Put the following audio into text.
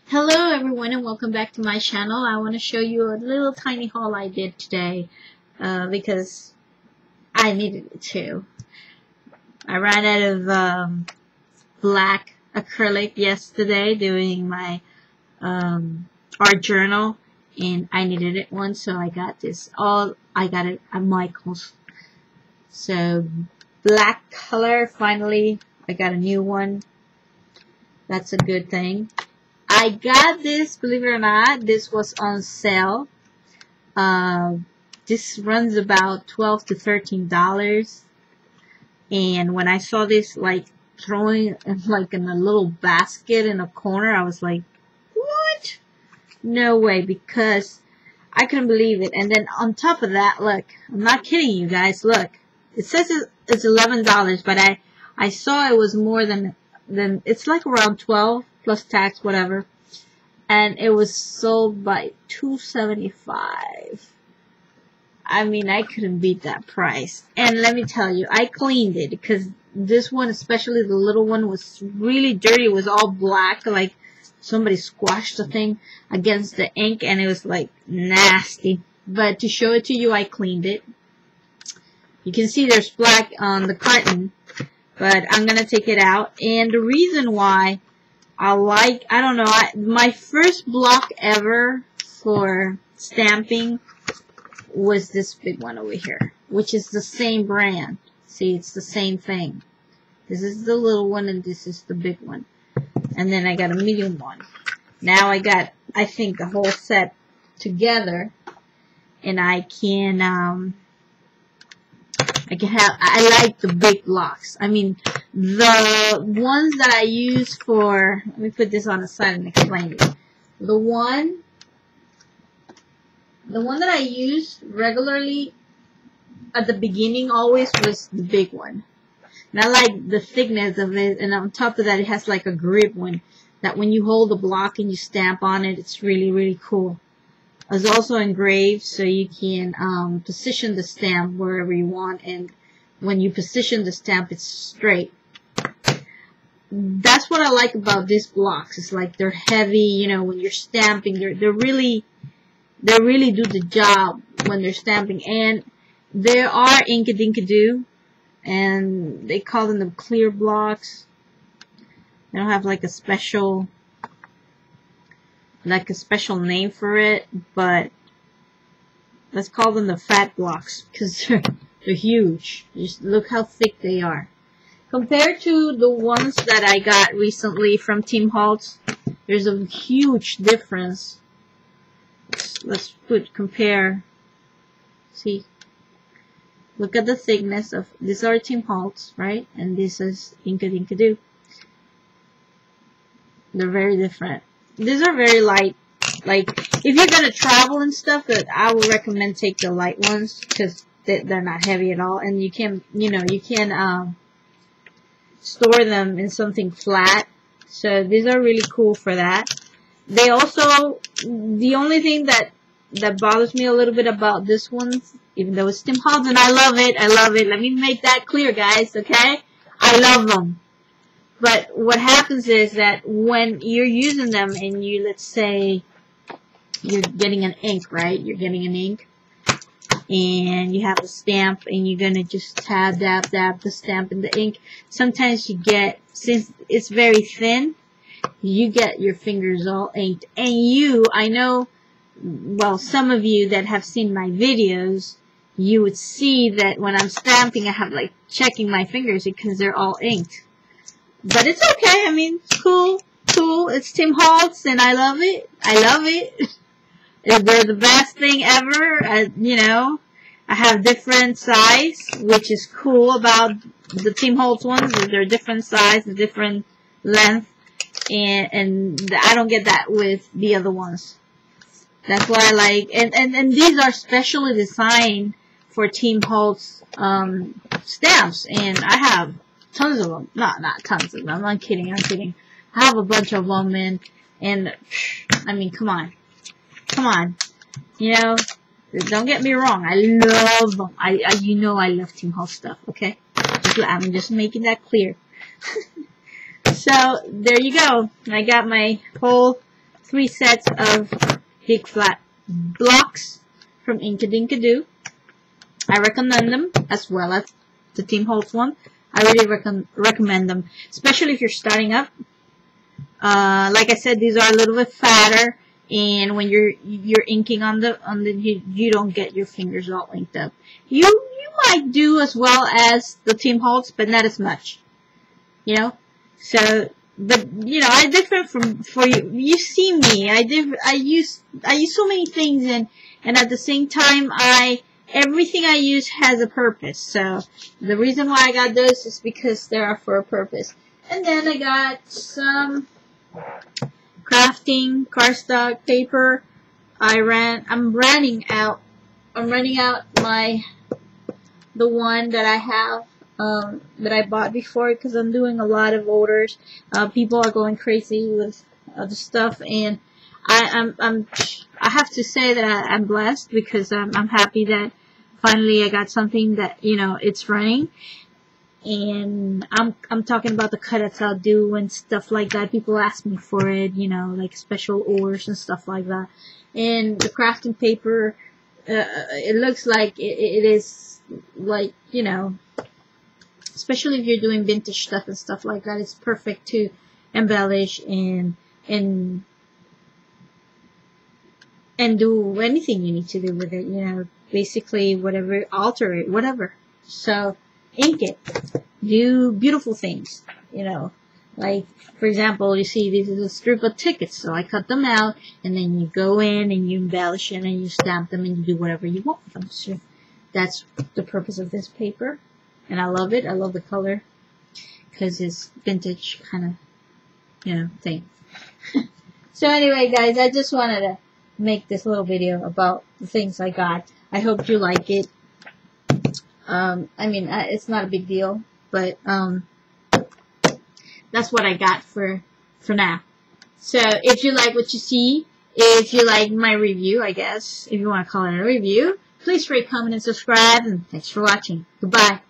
Hello everyone and welcome back to my channel. I want to show you a little tiny haul I did today because I needed it too. I ran out of black acrylic yesterday doing my art journal and I needed it one, so I got this. I got it at Michael's. So black color, finally I got a new one. That's a good thing. I got this, believe it or not, this was on sale. This runs about $12 to $13. And when I saw this, like, throwing, like, in a little basket in a corner, I was like, what? No way, because I couldn't believe it. And then on top of that, look, I'm not kidding you guys, look. It says it's $11, but I saw it was more than it's like around 12 plus tax, whatever, and it was sold by $2.75. I mean, I couldn't beat that price. And let me tell you, I cleaned it because this one, especially the little one, was really dirty. It was all black, like somebody squashed the thing against the ink, and it was like nasty. But to show it to you, I cleaned it. You can see there's black on the carton, but I'm gonna take it out. And the reason why I don't know, my first block ever for stamping was this big one over here, which is the same brand. See, it's the same thing. This is the little one and this is the big one. And then I got a medium one. Now I got, I think, the whole set together, and I like the big blocks. I mean, the ones that I use for, let me put this on the side and explain it. The one that I use regularly at the beginning always was the big one. And I like the thickness of it, and on top of that, it has like a grip one that when you hold the block and you stamp on it, it's really, really cool. It's also engraved, so you can position the stamp wherever you want, and when you position the stamp, it's straight. That's what I like about these blocks. It's like they're heavy, you know, when you're stamping, they really do the job when they're stamping. And there are Inkadinkado, and they call them the clear blocks. They don't have like a special name for it, but let's call them the fat blocks because they're huge. Just look how thick they are. Compared to the ones that I got recently from Team Holtz, there's a huge difference. Let's compare. See, look at the thickness of, these are Team Holtz, right? And this is Inkadinkado. They're very different. These are very light. Like, if you're gonna travel and stuff, that I would recommend take the light ones because they're not heavy at all, and you can, store them in something flat. So these are really cool for that. They also, the only thing that bothers me a little bit about this one, even though it's Tim Holtz and I love it. Let me make that clear, guys. Okay, I love them. But what happens is that when you're using them and you, let's say, you're getting an ink, right? You're getting an ink and you have a stamp and you're going to just dab the stamp in the ink. Sometimes you get, since it's very thin, you get your fingers all inked. And I know, well, some of you that have seen my videos, you would see that when I'm stamping, I have like checking my fingers because they're all inked. But it's okay. I mean, it's cool. It's Tim Holtz, and I love it. They're the best thing ever. You know, I have different size, which is cool about the Tim Holtz ones. They're different size, different length, and I don't get that with the other ones. That's what I like. And these are specially designed for Tim Holtz stamps, and I have tons of them. Not tons of them. I'm kidding. I have a bunch of them, and I mean, come on. You know, don't get me wrong. I love them. You know, I love Team Holtz stuff. Okay, I'm just making that clear. So there you go. I got my whole 3 sets of big flat blocks from Inkadinkado. I recommend them as well as the Team Holtz one. I really recommend them, especially if you're starting up. Like I said, these are a little bit fatter, and when you're inking on the you don't get your fingers all inked up. You might do as well as the Team Holtz, but not as much. You know, so but you know, I different for you. You see me. I use so many things, and at the same time, everything I use has a purpose. So the reason why I got those is because they are for a purpose. And then I got some crafting cardstock paper. I'm running out the one that I have that I bought before, because I'm doing a lot of orders. People are going crazy with other stuff, and I have to say that I'm blessed, because I'm happy that finally I got something that, you know, it's running. And I'm talking about the cutouts I'll do and stuff like that. People ask me for it, you know, like special orders and stuff like that. And the crafting paper, it looks like it is like, you know, especially if you're doing vintage stuff and stuff like that, it's perfect to embellish and do anything you need to do with it, you know, basically whatever, alter it, whatever. So ink it, do beautiful things, you know, like for example, you see this is a strip of tickets, so I cut them out, and then you go in and you embellish it and you stamp them and you do whatever you want with them. So that's the purpose of this paper, and I love it. I love the color because it's vintage kind of, you know, thing. So anyway, guys, I just wanted to make this little video about the things I got. I hope you like it. I mean, it's not a big deal, but that's what I got for now. So if you like what you see, if you like my review, I guess, if you want to call it a review, please rate, comment, and subscribe, and thanks for watching. Goodbye.